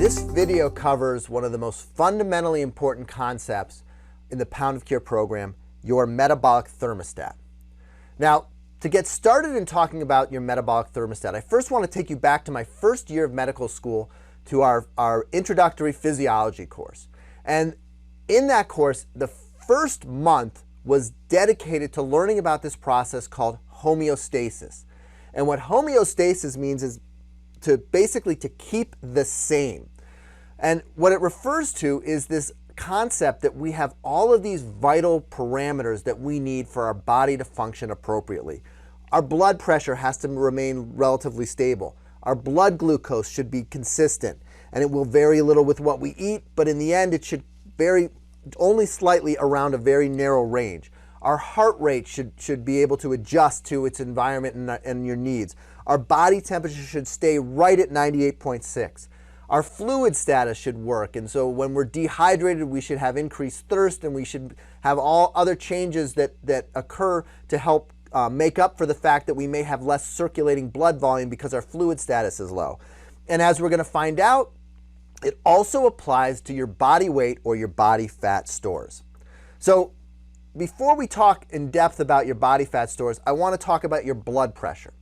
This video covers one of the most fundamentally important concepts in the Pound of Cure program, your metabolic thermostat. Now, to get started in talking about your metabolic thermostat, I first want to take you back to my first year of medical school to our introductory physiology course. And in that course, the first month was dedicated to learning about this process called homeostasis. And what homeostasis means is basically to keep the same. And what it refers to is this concept that we have all of these vital parameters that we need for our body to function appropriately. Our blood pressure has to remain relatively stable. Our blood glucose should be consistent, and it will vary a little with what we eat, but in the end it should vary only slightly around a very narrow range. Our heart rate should be able to adjust to its environment and your needs. Our body temperature should stay right at 98.6. Our fluid status should work, and so when we're dehydrated, we should have increased thirst, and we should have all other changes that occur to help make up for the fact that we may have less circulating blood volume because our fluid status is low. And as we're going to find out, it also applies to your body weight or your body fat stores. So before we talk in depth about your body fat stores, I want to talk about your blood pressure.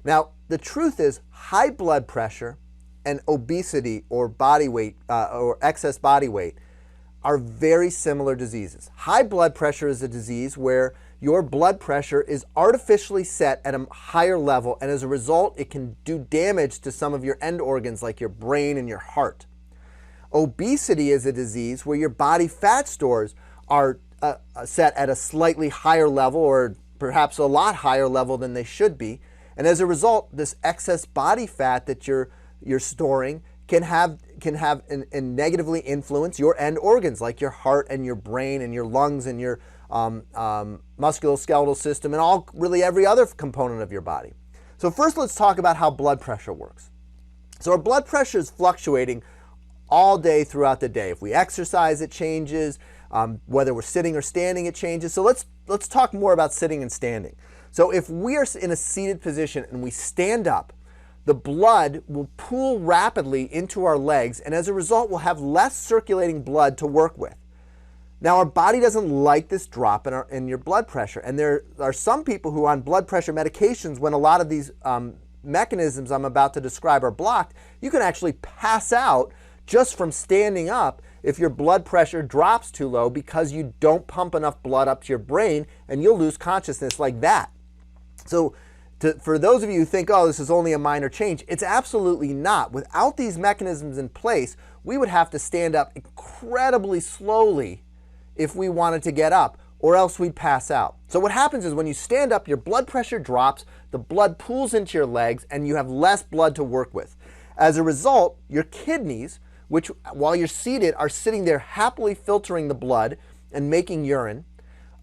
Now, the truth is high blood pressure and obesity or body weight or excess body weight are very similar diseases. High blood pressure is a disease where your blood pressure is artificially set at a higher level, and as a result, it can do damage to some of your end organs like your brain and your heart. Obesity is a disease where your body fat stores are set at a slightly higher level, or perhaps a lot higher level than they should be. And as a result, this excess body fat that you're storing can negatively influence your end organs like your heart and your brain and your lungs and your musculoskeletal system and really every other component of your body. So first, let's talk about how blood pressure works. So our blood pressure is fluctuating all day throughout the day. If we exercise, it changes. Whether we're sitting or standing, it changes. So let's talk more about sitting and standing. So if we are in a seated position and we stand up, the blood will pool rapidly into our legs, and as a result, we'll have less circulating blood to work with. Now, our body doesn't like this drop in your blood pressure, and there are some people who are on blood pressure medications. When a lot of these mechanisms I'm about to describe are blocked, you can actually pass out just from standing up if your blood pressure drops too low because you don't pump enough blood up to your brain, and you'll lose consciousness like that. So for those of you who think, oh, this is only a minor change, it's absolutely not. Without these mechanisms in place, we would have to stand up incredibly slowly if we wanted to get up, or else we'd pass out. So what happens is when you stand up, your blood pressure drops, the blood pools into your legs, and you have less blood to work with. As a result, your kidneys, which while you're seated are sitting there happily filtering the blood and making urine,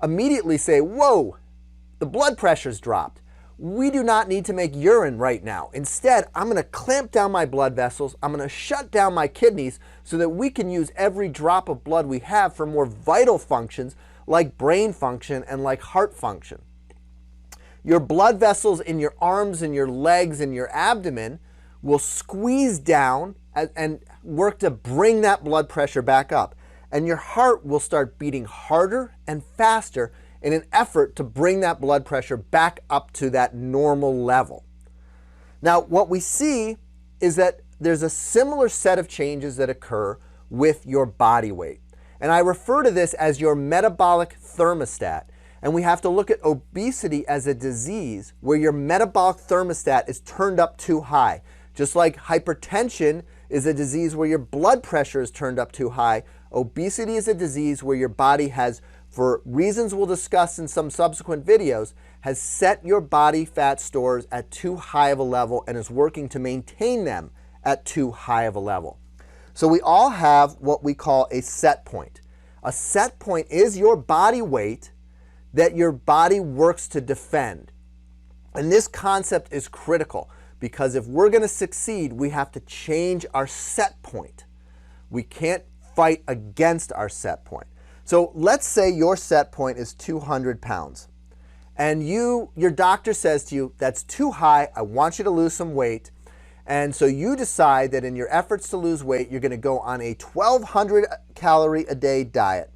immediately say, whoa, the blood pressure's dropped. We do not need to make urine right now. Instead, I'm going to clamp down my blood vessels. I'm going to shut down my kidneys so that we can use every drop of blood we have for more vital functions like brain function and like heart function. Your blood vessels in your arms and your legs and your abdomen will squeeze down and work to bring that blood pressure back up. And your heart will start beating harder and faster in an effort to bring that blood pressure back up to that normal level. Now, what we see is that there's a similar set of changes that occur with your body weight. And I refer to this as your metabolic thermostat. And we have to look at obesity as a disease where your metabolic thermostat is turned up too high. Just like hypertension is a disease where your blood pressure is turned up too high, obesity is a disease where your body has, for reasons we'll discuss in some subsequent videos, has set your body fat stores at too high of a level and is working to maintain them at too high of a level. So we all have what we call a set point. A set point is your body weight that your body works to defend. And this concept is critical because if we're going to succeed, we have to change our set point. We can't fight against our set point. So let's say your set point is 200 pounds and your doctor says to you, that's too high, I want you to lose some weight. And so you decide that in your efforts to lose weight, you're going to go on a 1,200 calorie a day diet.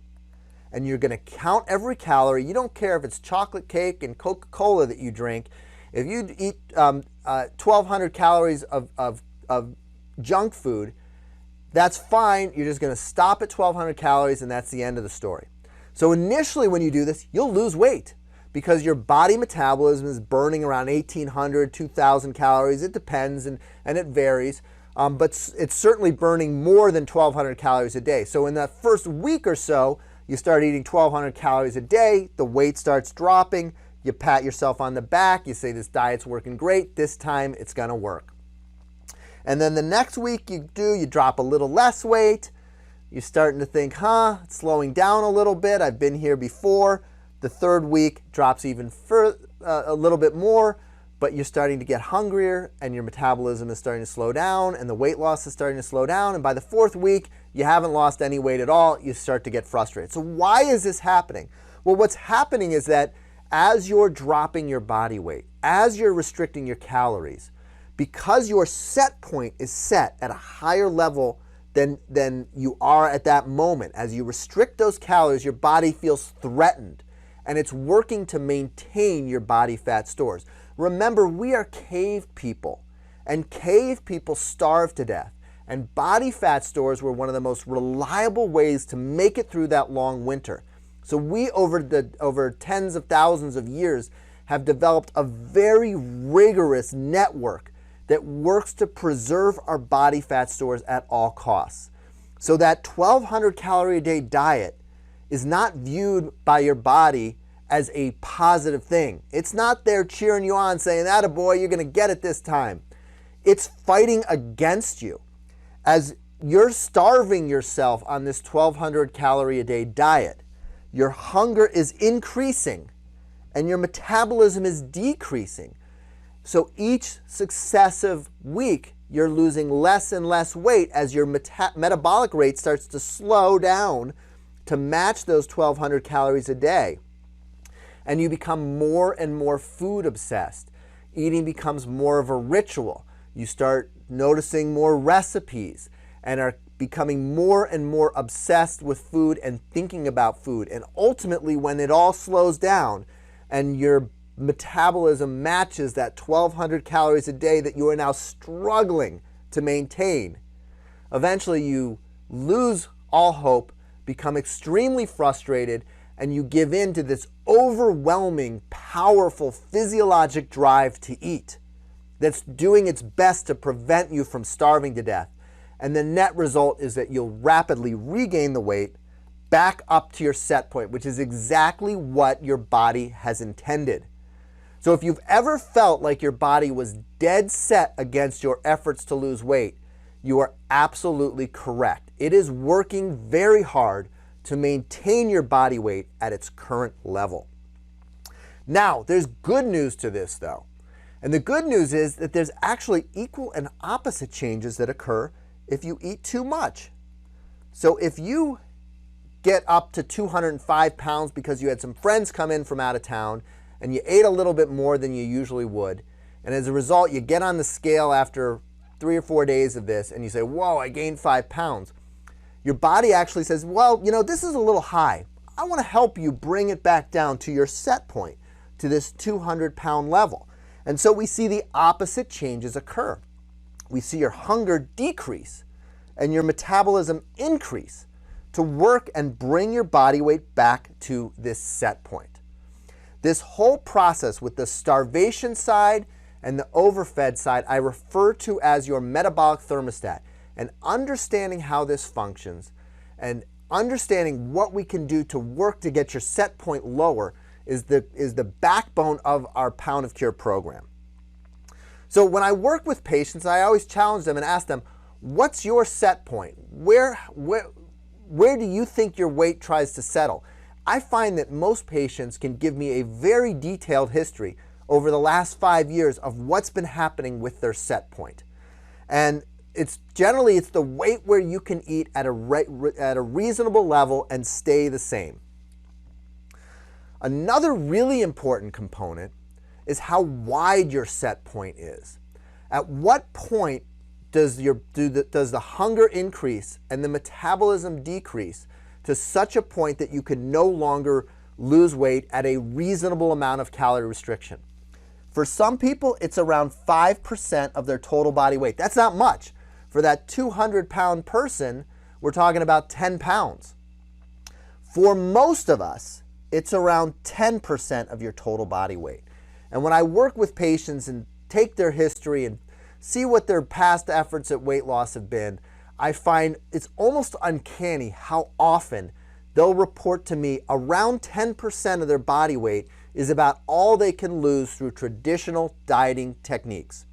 And you're going to count every calorie. You don't care if it's chocolate cake and Coca-Cola that you drink. If you eat 1,200 calories of junk food, that's fine. You're just going to stop at 1,200 calories, and that's the end of the story. So initially when you do this, you'll lose weight because your body metabolism is burning around 1,800, 2,000 calories. It depends, and it varies. But it's certainly burning more than 1,200 calories a day. So in that first week or so, you start eating 1,200 calories a day, the weight starts dropping, you pat yourself on the back, you say this diet's working great, this time it's gonna work. And then the next week you drop a little less weight, you're starting to think, it's slowing down a little bit, I've been here before. The third week drops even a little bit more, but you're starting to get hungrier and your metabolism is starting to slow down and the weight loss is starting to slow down. And by the fourth week, you haven't lost any weight at all. You start to get frustrated. So why is this happening? Well, what's happening is that as you're dropping your body weight, as you're restricting your calories, because your set point is set at a higher level than you are at that moment, as you restrict those calories, your body feels threatened and it's working to maintain your body fat stores. Remember, we are cave people, and cave people starve to death. And body fat stores were one of the most reliable ways to make it through that long winter. So we, over tens of thousands of years, have developed a very rigorous network that works to preserve our body fat stores at all costs. So that 1,200 calorie a day diet is not viewed by your body as a positive thing. It's not there cheering you on saying, "Attaboy, you're gonna get it this time." It's fighting against you. As you're starving yourself on this 1,200 calorie a day diet, your hunger is increasing and your metabolism is decreasing. So each successive week, you're losing less and less weight as your metabolic rate starts to slow down to match those 1,200 calories a day. And you become more and more food obsessed. Eating becomes more of a ritual. You start noticing more recipes and are becoming more and more obsessed with food and thinking about food. And ultimately, when it all slows down and your metabolism matches that 1,200 calories a day that you are now struggling to maintain, eventually you lose all hope, become extremely frustrated, and you give in to this overwhelming, powerful physiologic drive to eat that's doing its best to prevent you from starving to death. And the net result is that you'll rapidly regain the weight back up to your set point, which is exactly what your body has intended. So if you've ever felt like your body was dead set against your efforts to lose weight, you are absolutely correct. It is working very hard to maintain your body weight at its current level. Now, there's good news to this though. And the good news is that there's actually equal and opposite changes that occur if you eat too much. So if you get up to 205 pounds because you had some friends come in from out of town and you ate a little bit more than you usually would, and as a result you get on the scale after 3 or 4 days of this and you say, whoa, I gained 5 pounds. Your body actually says, well, this is a little high. I want to help you bring it back down to your set point, to this 200-pound level. And so we see the opposite changes occur. We see your hunger decrease and your metabolism increase to work and bring your body weight back to this set point. This whole process with the starvation side and the overfed side, I refer to as your metabolic thermostat. And understanding how this functions and understanding what we can do to work to get your set point lower is the backbone of our Pound of Cure program. So when I work with patients, I always challenge them and ask them, what's your set point? Where do you think your weight tries to settle? I find that most patients can give me a very detailed history over the last 5 years of what's been happening with their set point. And it's the weight where you can eat at a reasonable level and stay the same. Another really important component is how wide your set point is. At what point does the hunger increase and the metabolism decrease to such a point that you can no longer lose weight at a reasonable amount of calorie restriction? For some people, it's around 5% of their total body weight. That's not much. For that 200-pound person, we're talking about 10 pounds. For most of us, it's around 10% of your total body weight. And when I work with patients and take their history and see what their past efforts at weight loss have been, I find it's almost uncanny how often they'll report to me around 10% of their body weight is about all they can lose through traditional dieting techniques.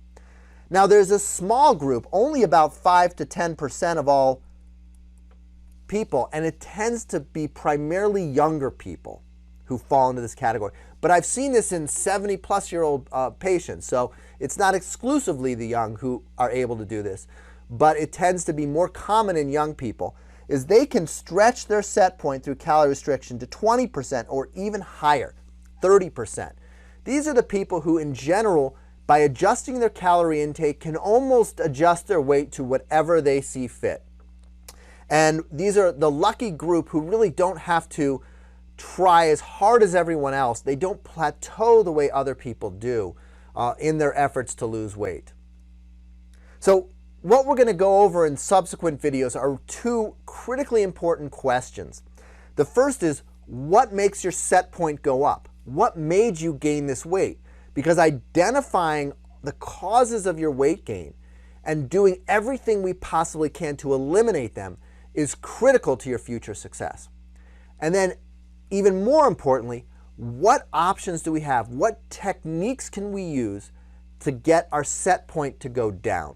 Now, there's a small group, only about 5 to 10% of all people, and it tends to be primarily younger people who fall into this category. But I've seen this in 70-plus-year-old patients, so it's not exclusively the young who are able to do this, but it tends to be more common in young people, is they can stretch their set point through calorie restriction to 20% or even higher, 30%. These are the people who, in general, by adjusting their calorie intake, can almost adjust their weight to whatever they see fit. And these are the lucky group who really don't have to try as hard as everyone else. They don't plateau the way other people do in their efforts to lose weight. So what we're going to go over in subsequent videos are two critically important questions. The first is, what makes your set point go up? What made you gain this weight? Because identifying the causes of your weight gain and doing everything we possibly can to eliminate them is critical to your future success. And then, even more importantly, what options do we have? What techniques can we use to get our set point to go down?